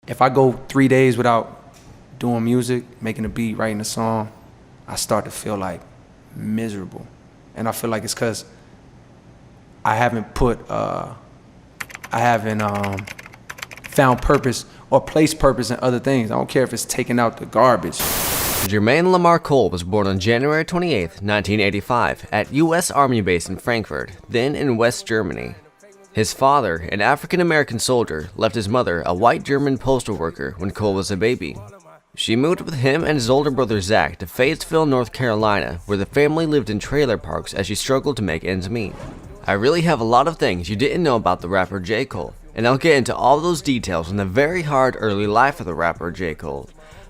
If I go 3 days without doing music, making a beat, writing a song, I start to feel like miserable. And I feel like it's because I haven't found purpose or placed purpose in other things. I don't care if it's taking out the garbage. Jermaine Lamar Cole was born on January 28, 1985, at U.S. Army Base in Frankfurt, then in West Germany. His father, an African-American soldier, left his mother, a white German postal worker, when Cole was a baby. She moved with him and his older brother Zach to Fayetteville, North Carolina, where the family lived in trailer parks as she struggled to make ends meet. I really have a lot of things you didn't know about the rapper J.Cole, and I'll get into all those details in the very hard early life of the rapper J.Cole.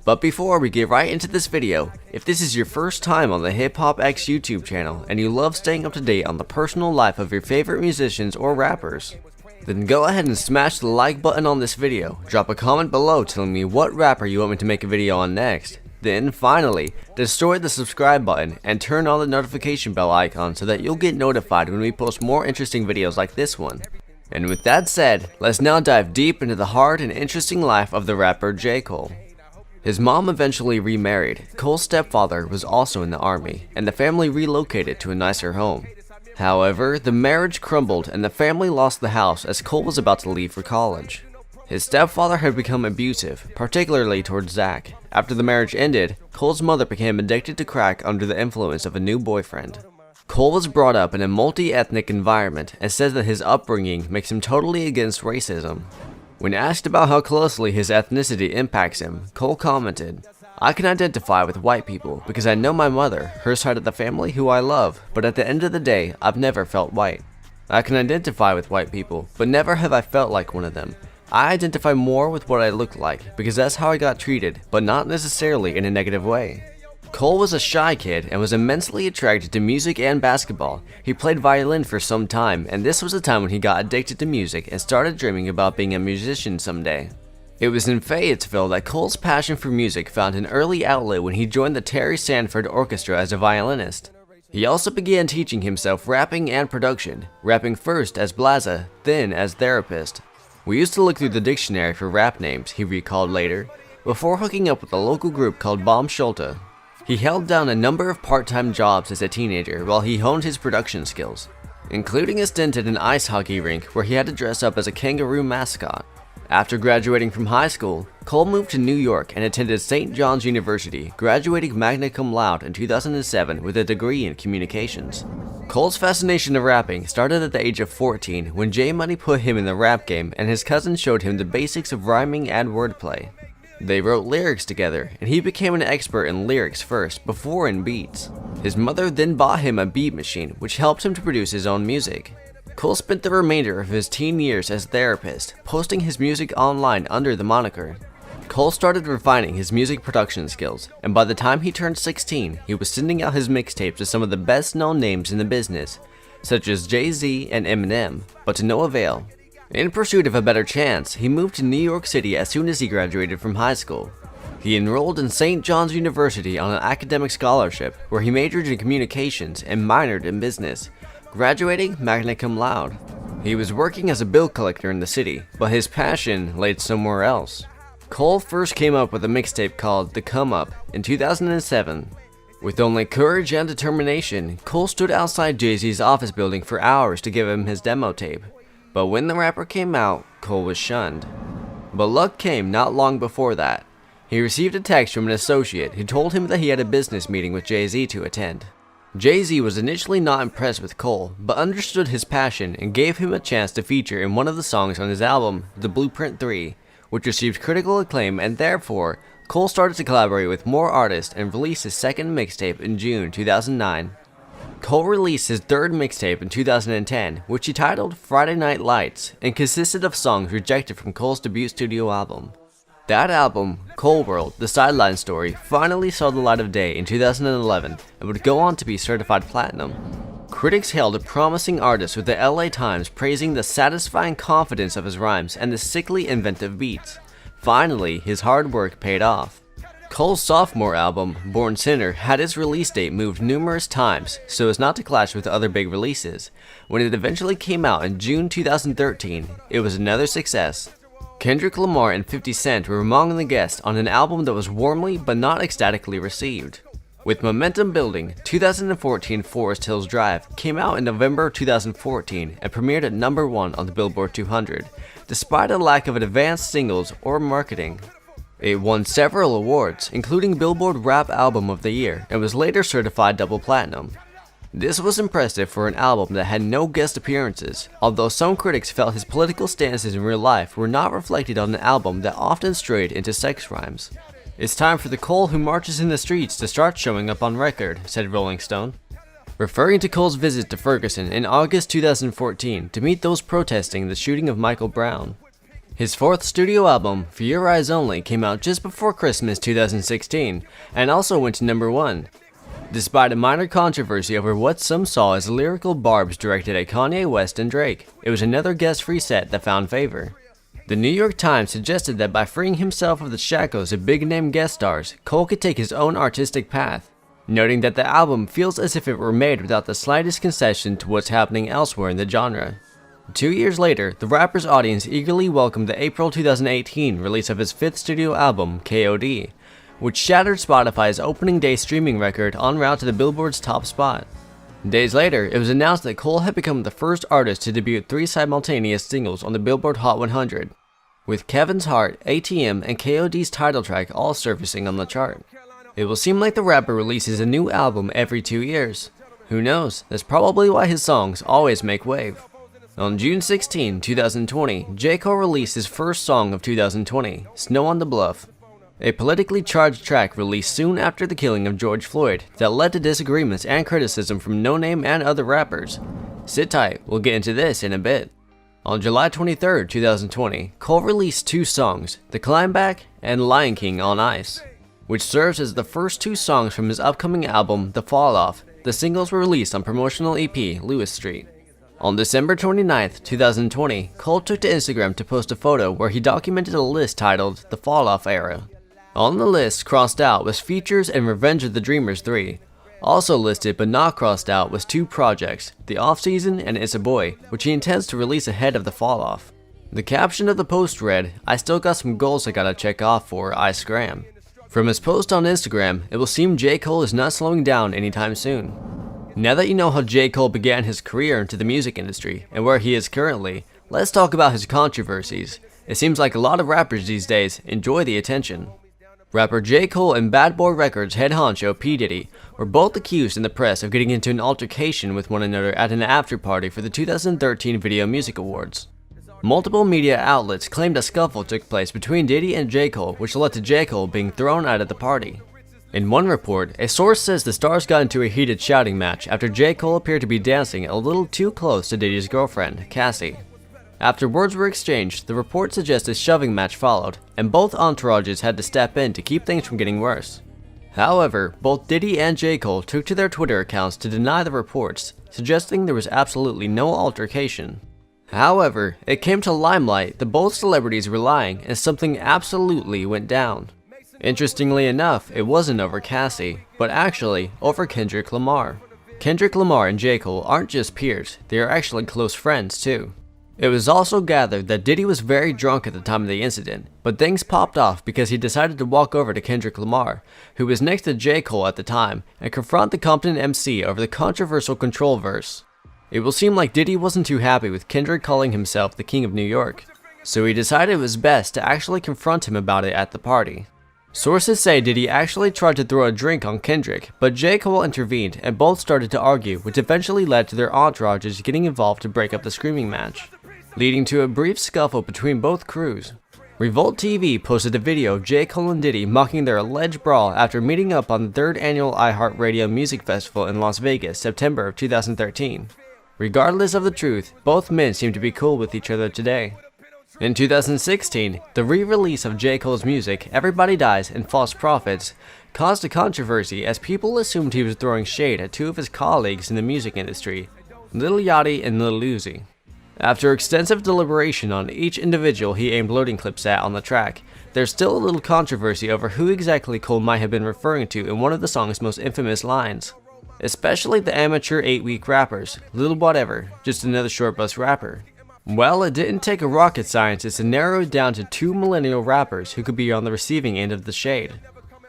But before we get right into this video, if this is your first time on the Hip Hop X YouTube channel and you love staying up to date on the personal life of your favorite musicians or rappers, then go ahead and smash the like button on this video, drop a comment below telling me what rapper you want me to make a video on next, then finally, destroy the subscribe button and turn on the notification bell icon so that you'll get notified when we post more interesting videos like this one. And with that said, let's now dive deep into the hard and interesting life of the rapper J.Cole. His mom eventually remarried. Cole's stepfather was also in the army, and the family relocated to a nicer home. However, the marriage crumbled and the family lost the house as Cole was about to leave for college. His stepfather had become abusive, particularly towards Zach. After the marriage ended, Cole's mother became addicted to crack under the influence of a new boyfriend. Cole was brought up in a multi-ethnic environment and says that his upbringing makes him totally against racism. When asked about how closely his ethnicity impacts him, Cole commented, "I can identify with white people because I know my mother, her side of the family, who I love, but at the end of the day, I've never felt white. I can identify with white people, but never have I felt like one of them. I identify more with what I look like because that's how I got treated, but not necessarily in a negative way." Cole was a shy kid and was immensely attracted to music and basketball. He played violin for some time, and this was the time when he got addicted to music and started dreaming about being a musician someday. It was in Fayetteville that Cole's passion for music found an early outlet when he joined the Terry Sanford Orchestra as a violinist. He also began teaching himself rapping and production, rapping first as Blaza, then as Therapist. "We used to look through the dictionary for rap names," he recalled later, before hooking up with a local group called Bomb Schulte. He held down a number of part-time jobs as a teenager while he honed his production skills, including a stint at an ice hockey rink where he had to dress up as a kangaroo mascot. After graduating from high school, Cole moved to New York and attended St. John's University, graduating magna cum laude in 2007 with a degree in communications. Cole's fascination of rapping started at the age of 14 when J Money put him in the rap game and his cousin showed him the basics of rhyming and wordplay. They wrote lyrics together, and he became an expert in lyrics first, before in beats. His mother then bought him a beat machine, which helped him to produce his own music. Cole spent the remainder of his teen years as Therapist, posting his music online under the moniker. Cole started refining his music production skills, and by the time he turned 16, he was sending out his mixtapes to some of the best-known names in the business, such as Jay-Z and Eminem, but to no avail. In pursuit of a better chance, he moved to New York City as soon as he graduated from high school. He enrolled in St. John's University on an academic scholarship where he majored in communications and minored in business, graduating magna cum laude. He was working as a bill collector in the city, but his passion laid somewhere else. Cole first came up with a mixtape called The Come Up in 2007. With only courage and determination, Cole stood outside Jay-Z's office building for hours to give him his demo tape. But when the rapper came out, Cole was shunned. But luck came not long before that. He received a text from an associate who told him that he had a business meeting with Jay-Z to attend. Jay-Z was initially not impressed with Cole, but understood his passion and gave him a chance to feature in one of the songs on his album, The Blueprint 3, which received critical acclaim, and therefore, Cole started to collaborate with more artists and released his second mixtape in June 2009. Cole released his third mixtape in 2010, which he titled Friday Night Lights, and consisted of songs rejected from Cole's debut studio album. That album, Cole World: The Sideline Story, finally saw the light of day in 2011 and would go on to be certified platinum. Critics hailed a promising artist, with the LA Times praising the satisfying confidence of his rhymes and the sickly inventive beats. Finally, his hard work paid off. Cole's sophomore album, Born Sinner, had its release date moved numerous times so as not to clash with other big releases. When it eventually came out in June 2013, it was another success. Kendrick Lamar and 50 Cent were among the guests on an album that was warmly but not ecstatically received. With momentum building, 2014 Forest Hills Drive came out in November 2014 and premiered at number 1 on the Billboard 200, despite a lack of advanced singles or marketing. It won several awards, including Billboard Rap Album of the Year, and was later certified double platinum. This was impressive for an album that had no guest appearances, although some critics felt his political stances in real life were not reflected on an album that often strayed into sex rhymes. "It's time for the Cole who marches in the streets to start showing up on record," said Rolling Stone, referring to Cole's visit to Ferguson in August 2014 to meet those protesting the shooting of Michael Brown. His fourth studio album, For Your Eyes Only, came out just before Christmas 2016 and also went to number 1. Despite a minor controversy over what some saw as lyrical barbs directed at Kanye West and Drake, it was another guest-free set that found favor. The New York Times suggested that by freeing himself of the shackles of big-name guest stars, Cole could take his own artistic path, noting that the album feels as if it were made without the slightest concession to what's happening elsewhere in the genre. 2 years later, the rapper's audience eagerly welcomed the April 2018 release of his fifth studio album, KOD, which shattered Spotify's opening day streaming record en route to the Billboard's top spot. Days later, it was announced that Cole had become the first artist to debut 3 simultaneous singles on the Billboard Hot 100, with Kevin's Heart, ATM, and KOD's title track all surfacing on the chart. It will seem like the rapper releases a new album every 2 years. Who knows, that's probably why his songs always make wave. On June 16, 2020, J.Cole released his first song of 2020, Snow on the Bluff, a politically charged track released soon after the killing of George Floyd that led to disagreements and criticism from No Name and other rappers. Sit tight, we'll get into this in a bit. On July 23, 2020, Cole released 2 songs, The Climb Back and Lion King on Ice, which serves as the first 2 songs from his upcoming album, The Fall Off. The singles were released on promotional EP, Lewis Street. On December 29, 2020, Cole took to Instagram to post a photo where he documented a list titled The Fall Off Era. On the list, crossed out was Features and Revenge of the Dreamers 3. Also listed but not crossed out was 2 projects, The Off Season and It's a Boy, which he intends to release ahead of the fall off. The caption of the post read, "I still got some goals I gotta check off for I scram." From his post on Instagram, it will seem J. Cole is not slowing down anytime soon. Now that you know how J. Cole began his career into the music industry and where he is currently, let's talk about his controversies. It seems like a lot of rappers these days enjoy the attention. Rapper J. Cole and Bad Boy Records head honcho P. Diddy were both accused in the press of getting into an altercation with one another at an after-party for the 2013 Video Music Awards. Multiple media outlets claimed a scuffle took place between Diddy and J. Cole, which led to J. Cole being thrown out of the party. In one report, a source says the stars got into a heated shouting match after J. Cole appeared to be dancing a little too close to Diddy's girlfriend, Cassie. After words were exchanged, the report suggests a shoving match followed, and both entourages had to step in to keep things from getting worse. However, both Diddy and J. Cole took to their Twitter accounts to deny the reports, suggesting there was absolutely no altercation. However, it came to limelight that both celebrities were lying and something absolutely went down. Interestingly enough, it wasn't over Cassie, but actually over Kendrick Lamar. Kendrick Lamar and J. Cole aren't just peers, they are actually close friends too. It was also gathered that Diddy was very drunk at the time of the incident, but things popped off because he decided to walk over to Kendrick Lamar, who was next to J. Cole at the time, and confront the Compton MC over the controversial Control verse. It will seem like Diddy wasn't too happy with Kendrick calling himself the King of New York, so he decided it was best to actually confront him about it at the party. Sources say Diddy actually tried to throw a drink on Kendrick, but J. Cole intervened and both started to argue, which eventually led to their entourages getting involved to break up the screaming match, leading to a brief scuffle between both crews. Revolt TV posted a video of J. Cole and Diddy mocking their alleged brawl after meeting up on the 3rd annual iHeartRadio Music Festival in Las Vegas, September of 2013. Regardless of the truth, both men seem to be cool with each other today. In 2016, the re-release of J. Cole's music, Everybody Dies and False Prophets, caused a controversy as people assumed he was throwing shade at 2 of his colleagues in the music industry, Lil Yachty and Lil Uzi. After extensive deliberation on each individual he aimed loading clips at on the track, there's still a little controversy over who exactly Cole might have been referring to in one of the song's most infamous lines, especially the amateur 8-week rappers, Lil Whatever, just another short bus rapper. Well, it didn't take a rocket scientist to narrow it down to 2 millennial rappers who could be on the receiving end of the shade.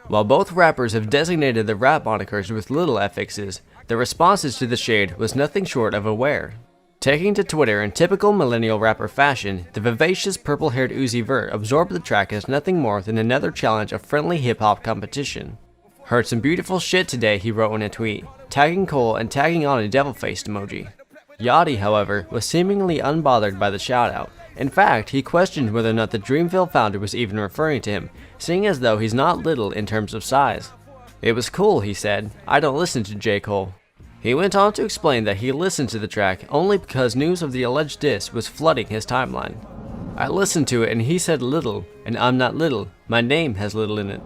While both rappers have designated their rap monikers with little affixes, their responses to the shade was nothing short of aware. Taking to Twitter in typical millennial rapper fashion, the vivacious purple-haired Uzi Vert absorbed the track as nothing more than another challenge of friendly hip-hop competition. "Heard some beautiful shit today," he wrote in a tweet, tagging Cole and tagging on a devil-faced emoji. Yachty, however, was seemingly unbothered by the shout-out. In fact, he questioned whether or not the Dreamville founder was even referring to him, seeing as though he's not little in terms of size. "It was cool," he said. "I don't listen to J.Cole." He went on to explain that he listened to the track only because news of the alleged diss was flooding his timeline. "I listened to it and he said little, and I'm not little. My name has little in it."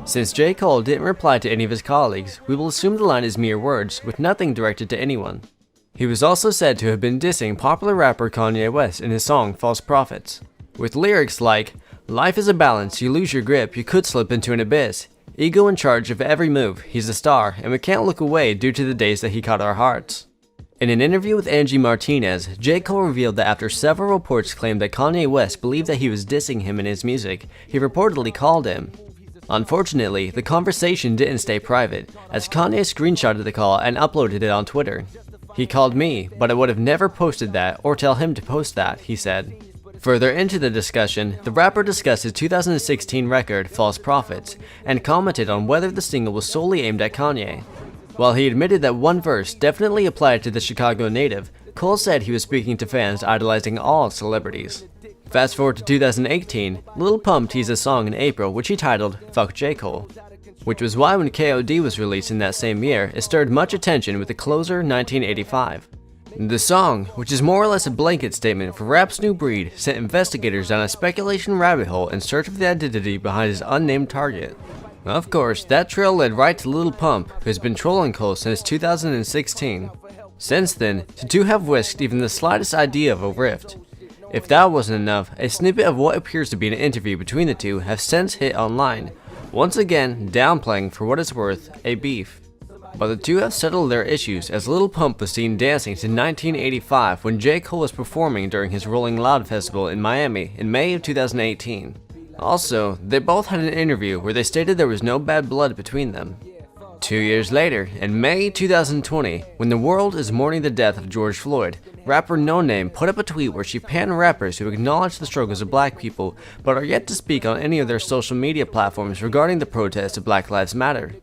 Since J. Cole didn't reply to any of his colleagues, we will assume the line is mere words, with nothing directed to anyone. He was also said to have been dissing popular rapper Kanye West in his song False Prophets, with lyrics like, "Life is a balance, you lose your grip, you could slip into an abyss. Ego in charge of every move, he's a star, and we can't look away due to the days that he caught our hearts." In an interview with Angie Martinez, J. Cole revealed that after several reports claimed that Kanye West believed that he was dissing him in his music, he reportedly called him. Unfortunately, the conversation didn't stay private, as Kanye screenshotted the call and uploaded it on Twitter. "He called me, but I would have never posted that or tell him to post that," he said. Further into the discussion, the rapper discussed his 2016 record, False Prophets, and commented on whether the single was solely aimed at Kanye. While he admitted that one verse definitely applied to the Chicago native, Cole said he was speaking to fans idolizing all celebrities. Fast forward to 2018, Lil Pump teased a song in April which he titled Fuck J. Cole, which was why when KOD was released in that same year, it stirred much attention with the closer 1985. The song, which is more or less a blanket statement for rap's new breed, sent investigators down a speculation rabbit hole in search of the identity behind his unnamed target. Of course, that trail led right to Lil Pump, who has been trolling Cole since 2016. Since then, the two have whisked even the slightest idea of a rift. If that wasn't enough, a snippet of what appears to be an interview between the two has since hit online, once again downplaying for what it's worth a beef. But the two have settled their issues as Lil Pump was seen dancing to 1985 when J. Cole was performing during his Rolling Loud festival in Miami in May of 2018. Also, they both had an interview where they stated there was no bad blood between them. 2 years later, in May 2020, when the world is mourning the death of George Floyd, rapper No Name put up a tweet where she panned rappers who acknowledge the struggles of black people but are yet to speak on any of their social media platforms regarding the protests of Black Lives Matter.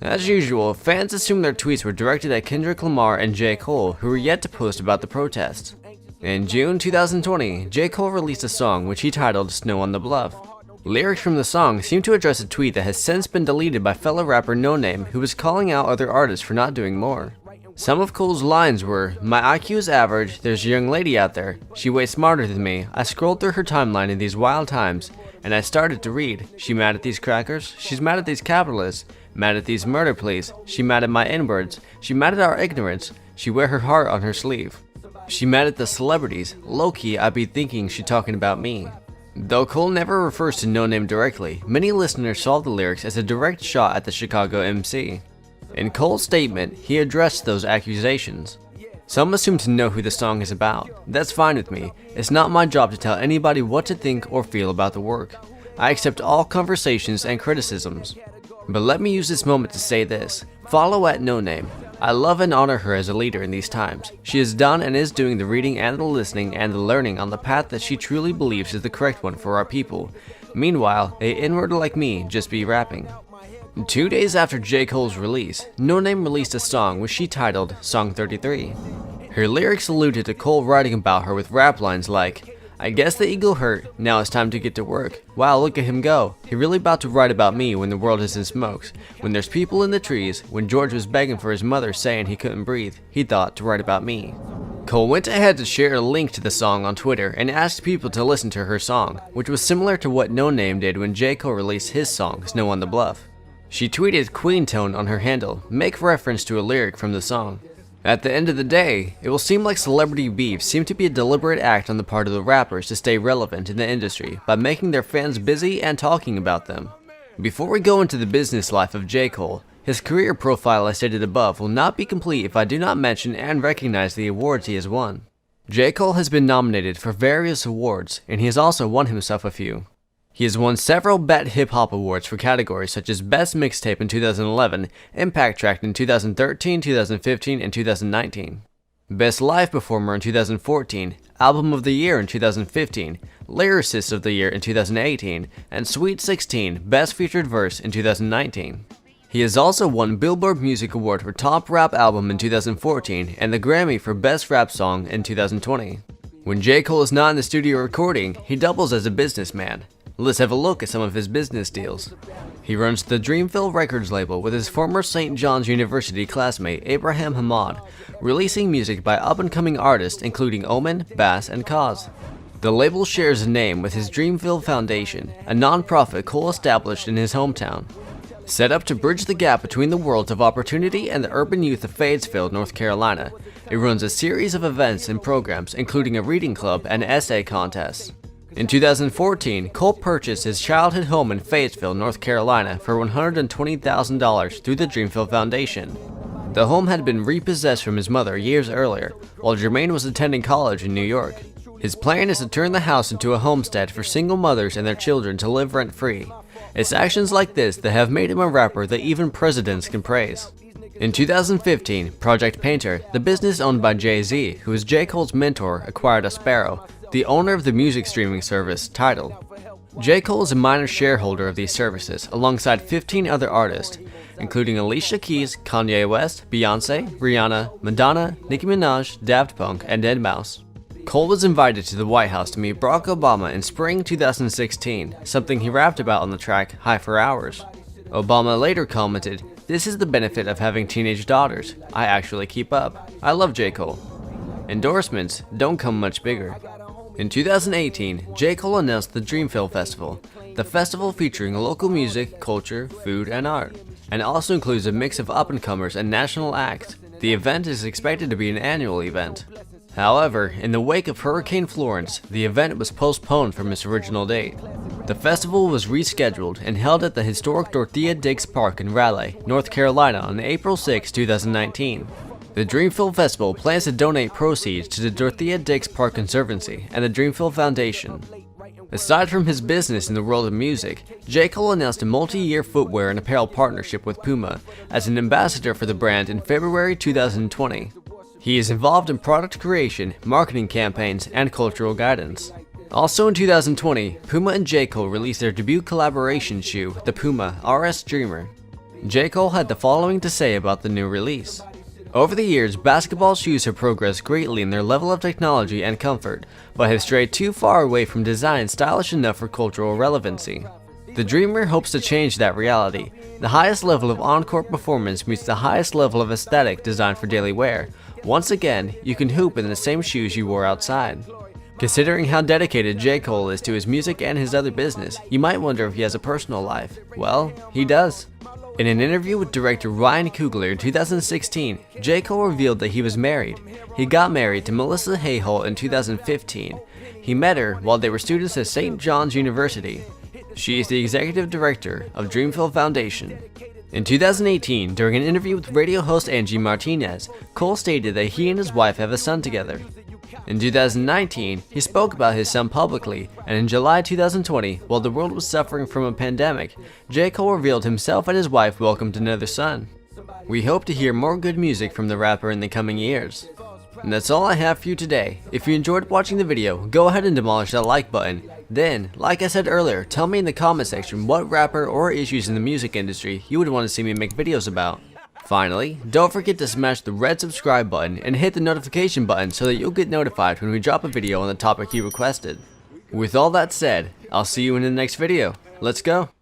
As usual, fans assumed their tweets were directed at Kendrick Lamar and J. Cole, who were yet to post about the protests. In June 2020, J. Cole released a song which he titled Snow on the Bluff. Lyrics from the song seem to address a tweet that has since been deleted by fellow rapper No Name, who was calling out other artists for not doing more. Some of Cole's lines were, "My IQ is average, there's a young lady out there, she way smarter than me, I scrolled through her timeline in these wild times, and I started to read, she mad at these crackers, she's mad at these capitalists, mad at these murder pleas, she mad at my N-words, she mad at our ignorance, she wear her heart on her sleeve. She mad at the celebrities, low-key I be thinking she talking about me." Though Cole never refers to No Name directly, many listeners saw the lyrics as a direct shot at the Chicago MC. In Cole's statement, he addressed those accusations. Some assume to know who the song is about. That's fine with me. It's not my job to tell anybody what to think or feel about the work. I accept all conversations and criticisms. But let me use this moment to say this. Follow at No Name. I love and honor her as a leader in these times. She has done and is doing the reading and the listening and the learning on the path that she truly believes is the correct one for our people. Meanwhile, a N-word like me just be rapping. 2 days after J. Cole's release, No Name released a song which she titled Song 33. Her lyrics alluded to Cole writing about her with rap lines like, "I guess the ego hurt, now it's time to get to work. Wow, look at him go. He really about to write about me when the world is in smokes. When there's people in the trees, when George was begging for his mother saying he couldn't breathe, he thought to write about me." Cole went ahead to share a link to the song on Twitter and asked people to listen to her song, which was similar to what No Name did when J. Cole released his song, Snow on the Bluff. She tweeted Queen Tone on her handle, make reference to a lyric from the song. At the end of the day, it will seem like celebrity beef seemed to be a deliberate act on the part of the rappers to stay relevant in the industry by making their fans busy and talking about them. Before we go into the business life of J. Cole, his career profile I stated above will not be complete if I do not mention and recognize the awards he has won. J. Cole has been nominated for various awards, and he has also won himself a few. He has won several BET Hip Hop Awards for categories such as Best Mixtape in 2011, Impact Track in 2013, 2015, and 2019. Best Live Performer in 2014, Album of the Year in 2015, Lyricist of the Year in 2018, and Sweet 16 Best Featured Verse in 2019. He has also won Billboard Music Award for Top Rap Album in 2014 and the Grammy for Best Rap Song in 2020. When J. Cole is not in the studio recording, he doubles as a businessman. Let's have a look at some of his business deals. He runs the Dreamville Records label with his former St. John's University classmate Abraham Hamad, releasing music by up-and-coming artists including Omen, Bass, and Cause. The label shares a name with his Dreamville Foundation, a non-profit Cole established in his hometown. Set up to bridge the gap between the worlds of opportunity and the urban youth of Feudsville, North Carolina, it runs a series of events and programs including a reading club and essay contests. In 2014, Cole purchased his childhood home in Fayetteville, North Carolina for $120,000 through the Dreamville Foundation. The home had been repossessed from his mother years earlier, while Jermaine was attending college in New York. His plan is to turn the house into a homestead for single mothers and their children to live rent-free. It's actions like this that have made him a rapper that even presidents can praise. In 2015, Project Painter, the business owned by Jay-Z, who is J. Cole's mentor, acquired Aspero, the owner of the music streaming service Tidal. J. Cole is a minor shareholder of these services alongside 15 other artists, including Alicia Keys, Kanye West, Beyonce, Rihanna, Madonna, Nicki Minaj, Daft Punk, and deadmau5. Cole was invited to the White House to meet Barack Obama in spring 2016, something he rapped about on the track High for Hours. Obama later commented, "This is the benefit of having teenage daughters. I actually keep up. I love J. Cole." Endorsements don't come much bigger. In 2018, J. Cole announced the Dreamville Festival, the festival featuring local music, culture, food, and art, and also includes a mix of up-and-comers and national acts. The event is expected to be an annual event. However, in the wake of Hurricane Florence, the event was postponed from its original date. The festival was rescheduled and held at the historic Dorothea Dix Park in Raleigh, North Carolina on April 6, 2019. The Dreamville Festival plans to donate proceeds to the Dorothea Dix Park Conservancy and the Dreamville Foundation. Aside from his business in the world of music, J. Cole announced a multi-year footwear and apparel partnership with Puma as an ambassador for the brand in February 2020. He is involved in product creation, marketing campaigns, and cultural guidance. Also in 2020, Puma and J. Cole released their debut collaboration shoe, the Puma RS Dreamer. J. Cole had the following to say about the new release. Over the years, basketball shoes have progressed greatly in their level of technology and comfort, but have strayed too far away from design stylish enough for cultural relevancy. The Dreamer hopes to change that reality. The highest level of on-court performance meets the highest level of aesthetic designed for daily wear. Once again, you can hoop in the same shoes you wore outside. Considering how dedicated J. Cole is to his music and his other business, you might wonder if he has a personal life. Well, he does. In an interview with director Ryan Coogler in 2016, J. Cole revealed that he was married. He got married to Melissa Hayholt in 2015. He met her while they were students at St. John's University. She is the executive director of Dreamville Foundation. In 2018, during an interview with radio host Angie Martinez, Cole stated that he and his wife have a son together. In 2019, he spoke about his son publicly, and in July 2020, while the world was suffering from a pandemic, J. Cole revealed himself and his wife welcomed another son. We hope to hear more good music from the rapper in the coming years. And that's all I have for you today. If you enjoyed watching the video, go ahead and demolish that like button. Then, like I said earlier, tell me in the comment section what rapper or issues in the music industry you would want to see me make videos about. Finally, don't forget to smash the red subscribe button and hit the notification button so that you'll get notified when we drop a video on the topic you requested. With all that said, I'll see you in the next video. Let's go!